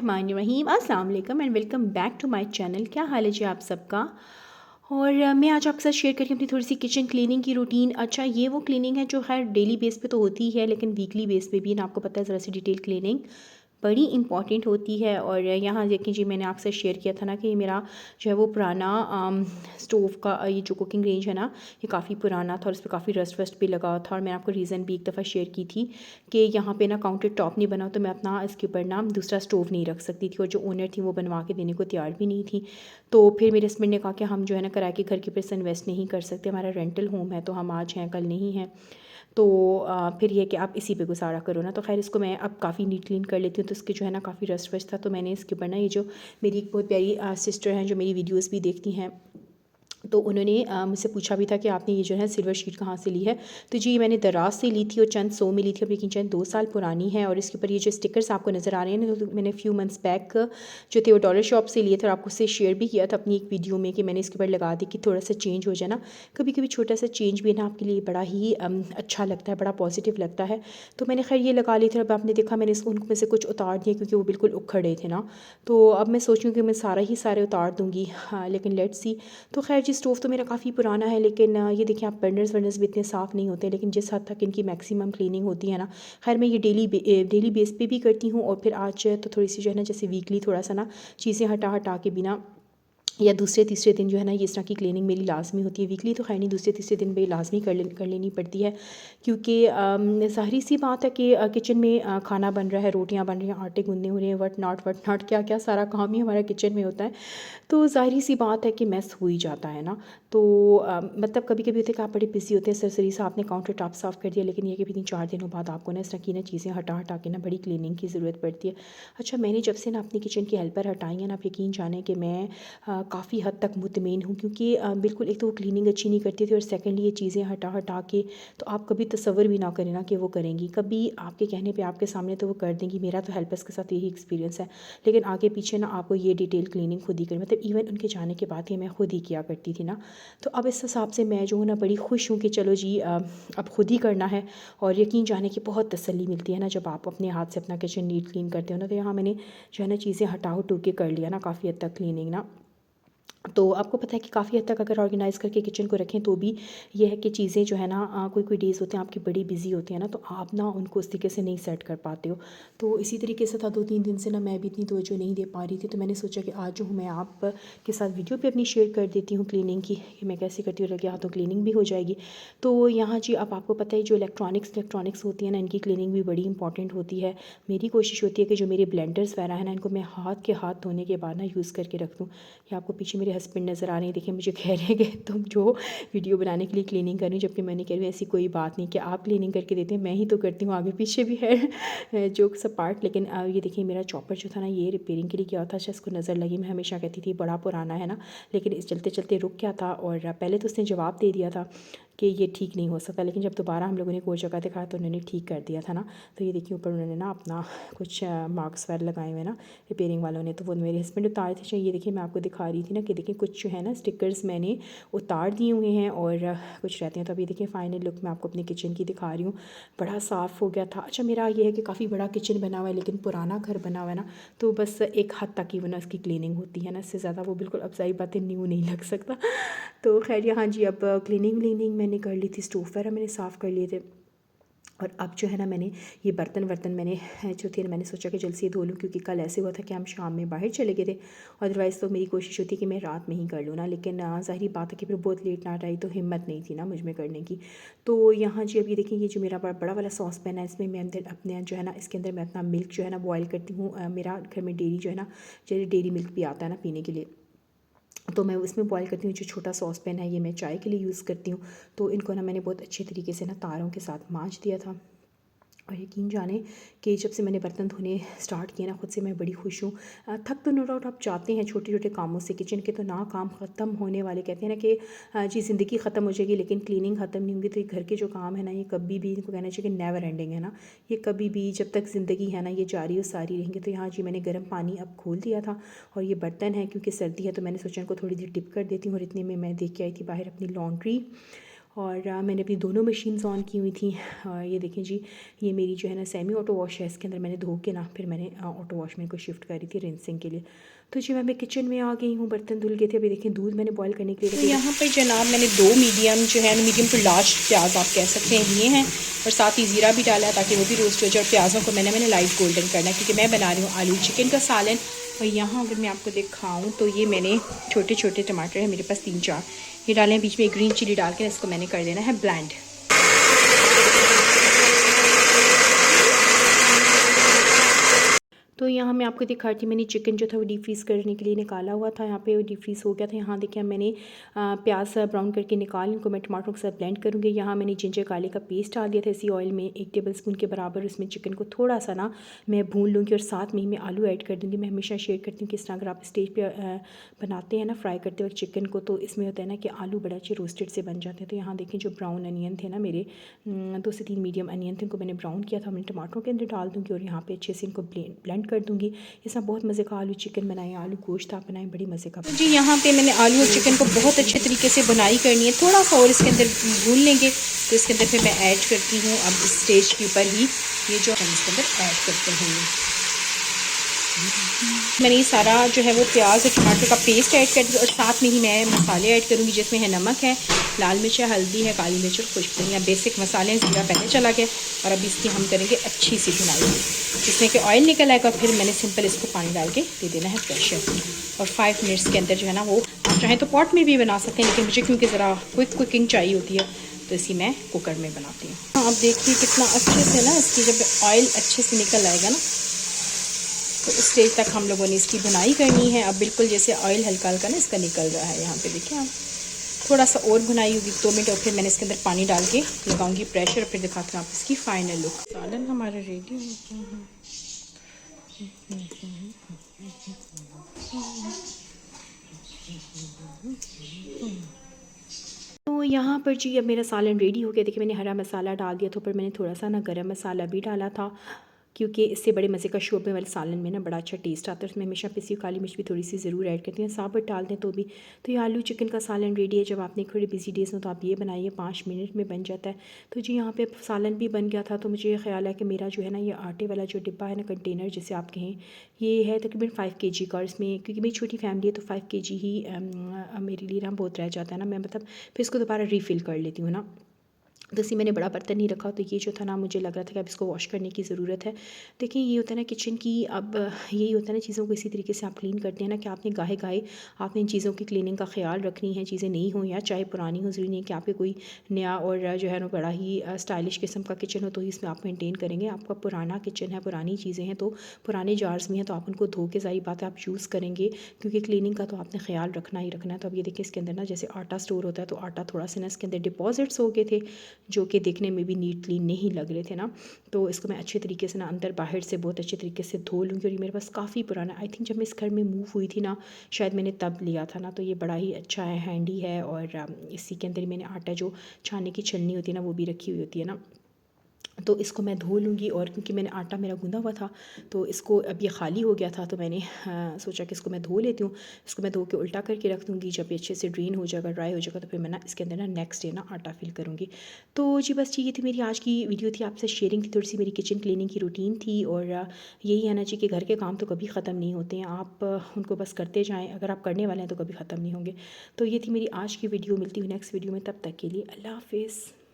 बिस्मिल्लाहिर्रहमानिर्रहीम। अस्सलाम वालेकुम and welcome back to my channel. क्या हाल है जी आप सबका। और मैं आज आपके साथ शेयर करती हूँ अपनी थोड़ी सी किचन क्लीनिंग की रूटीन। अच्छा, ये वो क्लीनिंग है जो हर डेली बेस पे तो होती ही है, लेकिन वीकली बेस पे भी ना, आपको पता है, ज़रा सी डिटेल क्लीनिंग बड़ी इंपॉर्टेंट होती है। और यहाँ देखिए जी, मैंने आपसे शेयर किया था ना कि मेरा जो है वो पुराना स्टोव का ये जो कुकिंग रेंज है ना, ये काफ़ी पुराना था और इस पर काफ़ी रस्ट वस्ट भी लगा हुआ था। और मैंने आपको रीज़न भी एक दफ़ा शेयर की थी कि यहाँ पे ना काउंटर टॉप नहीं बना, तो मैं अपना इसके ऊपर ना दूसरा स्टोव नहीं रख सकती थी, और जो ओनर थी वो बनवा के देने को तैयार भी नहीं थी। तो फिर मेरे हस्बैंड ने कहा कि हम जो है ना किराए के घर के पैसे इन्वेस्ट नहीं कर सकते, हमारा रेंटल होम है, तो हम आज हैं कल नहीं हैं। तो फिर ये कि आप इसी पे गुजारा करो ना। तो खैर इसको मैं अब काफ़ी नीट क्लीन कर लेती हूँ। तो इसके जो है ना काफ़ी रस्ट वस्ट था, तो मैंने इसके ऊपर ना, ये जो मेरी एक बहुत प्यारी सिस्टर हैं जो मेरी वीडियोस भी देखती हैं, तो उन्होंने मुझसे पूछा भी था कि आपने ये जो है सिल्वर शीट कहाँ से ली है। तो जी, मैंने दराज से ली थी और चंद सौ में ली थी। अब यकीन चंद 2 साल पुरानी है। और इसके ऊपर ये जो स्टिकर्स आपको नज़र आ रहे हैं ना, तो मैंने फ्यू मंथ्स बैक जो थे वो डॉलर शॉप से लिए थे, और आपको उससे शेयर भी किया था अपनी एक वीडियो में कि मैंने इसके ऊपर लगा दी कि थोड़ा सा चेंज हो जाए ना। कभी कभी छोटा सा चेंज भी ना आपके लिए बड़ा ही अच्छा लगता है, बड़ा पॉजिटिव लगता है। तो मैंने खैर ये लगा ली थी। अब आपने देखा मैंने इसको उनमें से कुछ उतार दिए क्योंकि वो बिल्कुल उखड़े थे ना। तो अब मैं सोच रही हूँ कि मैं सारे उतार दूँगी, हाँ, लेकिन लेट्स सी। तो खैर जी, स्टोव तो मेरा काफ़ी पुराना है, लेकिन ये देखिए आप, बर्नर्स वर्नर्स भी इतने साफ़ नहीं होते, लेकिन जिस हद तक इनकी मैक्सिमम क्लीनिंग होती है ना, खैर मैं ये डेली बेस पे भी करती हूँ। और फिर आज तो थोड़ी सी जो है ना, जैसे वीकली थोड़ा सा ना चीज़ें हटा के बिना, या दूसरे तीसरे दिन जो है ना, ये इस तरह की क्लीनिंग मेरी लाजमी होती है। वीकली तो खैर नहीं, दूसरे तीसरे दिन भी लाजमी कर लेनी पड़ती है, क्योंकि ज़ाहिर सी बात है कि किचन में खाना बन रहा है, रोटियां बन रही हैं, आटे गूंदने हो रहे हैं, वट नॉट क्या क्या सारा काम ही हमारा किचन में होता है। तो ज़ाहिर सी बात है कि मैस हो ही जाता है ना। तो मतलब कभी कभी होते हैं कि आप बड़े बिजी होते हैं, सरसरी से आपने काउंटर टॉप साफ़ कर दिया, लेकिन ये कि भी 3-4 दिनों बाद आपको ना इस तरह की ना चीज़ें हटा के ना बड़ी क्लीनिंग की ज़रूरत पड़ती है। अच्छा, मैंने जब से ना अपनी किचन की हेल्पर हटाई है ना, आप यकीन जाने कि मैं काफ़ी हद तक मुतमईन हूँ, क्योंकि बिल्कुल एक तो वो क्लीनिंग अच्छी नहीं करती थी, और सेकेंडली ये चीज़ें हटा के, तो आप कभी तसव्वुर भी ना करें ना कि वो करेंगी, कभी आपके कहने पे आपके सामने तो वो कर देंगी। मेरा तो हेल्पर्स के साथ यही एक्सपीरियंस है, लेकिन आगे पीछे ना आपको ये डिटेल क्लीनिंग खुद ही करें, मतलब इवन उनके जाने के बाद ही मैं खुद ही किया करती थी ना। तो अब इस हिसाब से मैं जो हूँ ना बड़ी खुश हूँ कि चलो जी, अब खुद ही करना है। और यकीन जाने की बहुत तसल्ली मिलती है ना जब आप अपने हाथ से अपना किचन नीट क्लीन करते हो ना। तो यहाँ मैंने जो है ना चीज़ें हटा के कर लिया ना, काफ़ी हद तक क्लीनिंग ना। तो आपको पता है कि काफ़ी हद तक अगर ऑर्गेनाइज़ करके किचन को रखें तो भी ये है कि चीज़ें जो है ना, कोई डेज़ होते हैं आपकी बड़ी बिजी होती है ना, तो आप ना उनको उस तरीके से नहीं सेट कर पाते हो। तो इसी तरीके से था, 2-3 दिन से ना मैं भी इतनी तवज्जो नहीं दे पा रही थी। तो मैंने सोचा कि आज जो हूँ मैं आप के साथ वीडियो पे अपनी शेयर कर देती हूँ क्लीनिंग की, कि मैं कैसे करती हूँ, लगे हाथों क्लीनिंग भी हो जाएगी। तो यहाँ जी, अब आपको पता है जो इलेक्ट्रॉनिक्स होती है ना, इनकी क्लीनिंग भी बड़ी इंपॉर्टेंट होती है। मेरी कोशिश होती है कि जो मेरे ब्लेंडर्स वगैरह है ना, इनको मैं हाथ धोने के बाद ना यूज़ करके रख दूँ। या आपको पीछे मेरे हस्बैंड नज़र आ रहे हैं, देखिए मुझे कह रहे हैं कि तुम जो वीडियो बनाने के लिए क्लीनिंग कर रही हो, जबकि मैंने कह रही हूँ ऐसी कोई बात नहीं कि आप क्लीनिंग करके देते हैं, मैं ही तो करती हूँ, आगे पीछे भी है जोक्स अपार्ट। लेकिन ये देखिए मेरा चॉपर जो था ना, ये रिपेयरिंग के लिए क्या था, अच्छा इसको नज़र लगी। मैं हमेशा कहती थी बड़ा पुराना है ना, लेकिन इस चलते चलते रुक गया था। और पहले तो उसने जवाब दे दिया था कि ये ठीक नहीं हो सकता, लेकिन जब दोबारा हम लोगों ने कोई जगह दिखाया तो उन्होंने ठीक कर दिया था ना। तो ये देखिए ऊपर उन्होंने ना अपना कुछ मार्क्स वगैरह लगाए हुए ना रिपेयरिंग वालों ने, तो वो मेरे हस्बैंड उतारे थे। चाहिए, ये देखिए मैं आपको दिखा रही थी ना कि देखिए कुछ जो है ना स्टिकर्स मैंने उतार दिए हुए हैं और कुछ रहते हैं। तो अभी देखिए फाइनल लुक मैं आपको अपनी किचन की दिखा रही हूँ। बड़ा साफ़ हो गया था। अच्छा, मेरा ये है कि काफ़ी बड़ा किचन बना हुआ है, लेकिन पुराना घर बना हुआ है ना, तो बस एक हद तक ही वो ना उसकी क्लीनिंग होती है ना, इससे ज़्यादा वो बिल्कुल अब सारी बातें न्यू नहीं लग सकता। तो खैर यहाँ जी, अब क्लीनिंग मैंने कर ली थी, स्टोव वगैरह मैंने साफ़ कर लिए थे। और अब जो है ना, मैंने ये बर्तन मैंने जो थे ना, मैंने सोचा कि जल्द से धो लूँ, क्योंकि कल ऐसे हुआ था कि हम शाम में बाहर चले गए थे। अदरवाइज़ तो मेरी कोशिश होती है कि मैं रात में ही कर लूँ ना, लेकिन ज़ाहिर बात है कि फिर बहुत लेट नाइट आई तो हिम्मत नहीं थी ना मुझ में करने की। तो यहाँ जी अब ये देखिए, ये जो मेरा बड़ा वाला सॉस पैन है, इसमें मैं अंदर अपने जो है ना, इसके अंदर मैं अपना मिल्क जो है ना बॉयल करती हूँ। मेरा घर में डेयरी जो है ना, जैसे डेयरी मिल्क भी आता है ना पीने के लिए, तो मैं उसमें बॉयल करती हूँ। जो छोटा सॉस पैन है ये मैं चाय के लिए यूज़ करती हूँ। तो इनको ना मैंने बहुत अच्छे तरीके से ना तारों के साथ मांज दिया था। और यकीन जाने कि जब से मैंने बर्तन धोने स्टार्ट किए ना, खुद से मैं बड़ी खुश हूँ। थक तो नो डाउट आप जाते हैं छोटे छोटे कामों से, किचन के तो ना काम ख़त्म होने वाले। कहते हैं ना कि जी ज़िंदगी ख़त्म हो जाएगी लेकिन क्लीनिंग ख़त्म नहीं होगी। तो ये घर के जो काम है ना, ये कभी भी, इनको कहना चाहिए कि नेवर एंडिंग है ना, ये कभी भी जब तक ज़िंदगी है ना, ये जारी और सारी रहेंगे। तो यहाँ जी मैंने गर्म पानी अब खोल दिया था, और ये बर्तन है क्योंकि सर्दी है तो मैंने सोचा इनको थोड़ी देर डिप कर देती हूँ। और इतने में मैं देख के आई थी बाहर अपनी लॉन्ड्री, और मैंने अपनी दोनों मशीन्स ऑन की हुई थी। ये देखें जी, ये मेरी जो है ना सेमी ऑटो वॉश है, इसके अंदर मैंने धो के ना फिर मैंने ऑटो वॉश में को शिफ्ट करी थी रिंसिंग के लिए। तो जी मैं किचन में आ गई हूँ, बर्तन धुल गए थे। अभी देखें दूध मैंने बॉयल करने के लिए तो यहाँ पर जनाब मैंने 2 मीडियम जो है मीडियम टू लार्ज प्याज आप कह सकते हैं लिए हैं, और साथ ही ज़ीरा भी डाला है ताकि वो भी रोस्ट हो जाए। और प्याज़ों को मैंने लाइट गोल्डन करना है क्योंकि मैं बना रही हूँ आलू चिकन का सालन। और यहाँ अगर मैं आपको दिखाऊँ तो ये मैंने छोटे छोटे टमाटर है मेरे पास 3-4, ये डाले हैं। बीच में ग्रीन चिली डाल के इसको मैंने कर देना है ब्लेंड। तो यहाँ मैं आपको दिखा रही थी, मैंने चिकन जो था वो डीप फ्रीज़ करने के लिए निकाला हुआ था। यहाँ पे वो डीप फ्रीज़ हो गया था। यहाँ देखिए मैंने प्याज ब्राउन करके निकाल, इनको मैं टमाटरों के साथ ब्लेंड करूँगी। यहाँ मैंने जिंजर गार्लिक का पेस्ट डाल दिया था इसी ऑयल में 1 टेबलस्पून के बराबर। उसमें चिकन को थोड़ा सा ना मैं भून लूँगी और साथ में ही मैं आलू ऐड कर दूँगी। मैं हमेशा शेयर करती हूँ कि इस तरह अगर आप स्टेज पर बनाते हैं ना फ्राई करते वक्त चिकन को, तो इसमें होता है ना कि आलू बड़े अच्छे रोस्टेड से बन जाते हैं। तो यहाँ देखें जो ब्राउन अनियन थे ना मेरे 2 से 3 मीडियम अनियन थे, इनको मैंने ब्राउन किया था। मैं टमाटरों के अंदर डाल दूँगी और यहाँ पे अच्छे से इनको ब्लेंड कर दूँगी। इसमें बहुत मज़े का आलू चिकन बनाए, आलू गोश्त आप बनाएं, बड़ी मज़े का। जी यहाँ पे मैंने आलू और चिकन को बहुत अच्छे तरीके से बुनाई करनी है, थोड़ा सा और इसके अंदर भून लेंगे। तो इसके अंदर फिर मैं ऐड करती हूँ अब इस स्टेज के ऊपर ही ये जो हम इसके अंदर ऐड करते हैं। मैंने ये सारा जो है वो प्याज और टमाटर का पेस्ट ऐड कर दिया और साथ में ही मैं मसाले ऐड करूँगी जिसमें है नमक है, लाल मिर्च है, हल्दी है, काली मिर्च और खुश्क धनिया। बेसिक मसाले हैं, ज़ीरा पहले चला गया। और अब इसकी हम करेंगे अच्छी सी भुनाई, जिसमें कि ऑयल निकल आएगा। फिर मैंने सिंपल इसको पानी डाल के दे देना है प्रेशर, और 5 मिनट्स के अंदर जो है ना वो आप चाहें तो पॉट में भी बना सकते हैं, लेकिन मुझे क्योंकि ज़रा क्विक कुकिंग चाहिए होती है तो इसी मैं कुकर में बनाती हूँ। आप देखिए कितना अच्छे से ना इसकी जब ऑयल अच्छे से निकल आएगा ना तो उस स्टेज तक हम लोगों ने इसकी बुनाई करनी है। अब बिल्कुल जैसे ऑयल हल्का हल्का ना इसका निकल रहा है, यहाँ पे देखिए आप। थोड़ा सा और बुनाई होगी 2 मिनट, और फिर मैंने इसके अंदर पानी डाल के लगाऊंगी प्रेशर, और फिर दिखाती हूँ आप इसकी फाइनल लुक। सालन हमारा रेडी हो गया है। तो यहाँ पर जी अब मेरा सालन रेडी हो गया। देखिए मैंने हरा मसाला डाल दिया था, पर मैंने थोड़ा सा ना गरम मसाला भी डाला था क्योंकि इससे बड़े मज़े का शोरबे वाले सालन में ना बड़ा अच्छा टेस्ट आता है। उसमें हमेशा पिसी हुई काली मिर्च भी थोड़ी सी ज़रूर ऐड करती हैं, साबुत डाल दें तो भी। तो ये आलू चिकन का सालन रेडी है। जब आपने थोड़ी बिजी डेज़ हो तो आप ये बनाइए, 5 मिनट में बन जाता है। तो जी यहाँ पे सालन भी बन गया था। तो मुझे ये ख्याल है कि मेरा जो है ना ये आटे वाला जो डिब्बा है ना, कंटेनर जिसे आप कहें, ये है तकरीबन 5 kg का। और इसमें क्योंकि मेरी छोटी फैमिली है तो 5 kg ही मेरे लिए ना बहुत रह जाता है ना, मैं मतलब फिर इसको दोबारा रीफ़िल कर लेती हूँ ना। तो इसी मैंने बड़ा बर्तन नहीं रखा, तो ये जो था ना मुझे लग रहा था कि अब इसको वॉश करने की ज़रूरत है। देखिए ये होता है ना किचन की, अब यही होता है ना चीज़ों को इसी तरीके से आप क्लीन करते हैं ना कि आपने गाहे गाहे आपने इन चीज़ों की क्लीनिंग का ख्याल रखनी है। चीज़ें नई हों या चाहे पुरानी हो, ज़रूरी नहीं है कि आपके कोई नया और जो है ना बड़ा ही स्टाइलिश किस्म का किचन हो तो ही इसमें आप मेनटेन करेंगे। आपका पुराना किचन है, पुरानी चीज़ें हैं, तो पुराने जार्स में हैं तो आप उनको धो के ज़ाहिर बात है आप यूज़ करेंगे, क्योंकि क्लीनिंग का तो आपने ख्याल रखना ही रखना है। तो अब ये देखिए इसके अंदर ना जैसे आटा स्टोर होता है तो आटा थोड़ा सा ना इसके अंदर डिपॉजिट्स हो गए थे जो कि देखने में भी नीटली नहीं लग रहे थे ना। तो इसको मैं अच्छे तरीके से ना अंदर बाहर से बहुत अच्छे तरीके से धो लूँगी। और ये मेरे पास काफ़ी पुराना, आई थिंक जब मैं इस घर में मूव हुई थी ना शायद मैंने तब लिया था ना। तो ये बड़ा ही अच्छा है, हैंडी है। और इसी के अंदर ही मैंने आटा जो छानने की छलनी होती है ना वो भी रखी हुई होती है ना। तो इसको मैं धो लूँगी। और क्योंकि मैंने आटा मेरा गूँधा हुआ था तो इसको अब ये खाली हो गया था तो मैंने सोचा कि इसको मैं धो लेती हूँ। इसको मैं धो के उल्टा करके रख दूँगी। जब ये अच्छे से ड्रेन हो जाएगा, ड्राई हो जाएगा, तो फिर मैं ना इसके अंदर ना नेक्स्ट डे ना आटा फिल करूँगी। तो जी बस ठीक, ये थी मेरी आज की वीडियो, थी आपसे शेयरिंग थी, थोड़ी सी मेरी किचन क्लीनिंग की रूटीन थी। और यही है ना जी कि घर के काम तो कभी ख़त्म नहीं होते हैं, आप उनको बस करते जाएँ। अगर आप करने वाले हैं तो कभी ख़त्म नहीं होंगे। तो ये थी मेरी आज की वीडियो, मिलती हुई नेक्स्ट वीडियो में, तब तक के लिए अल्लाह हाफ़िज़।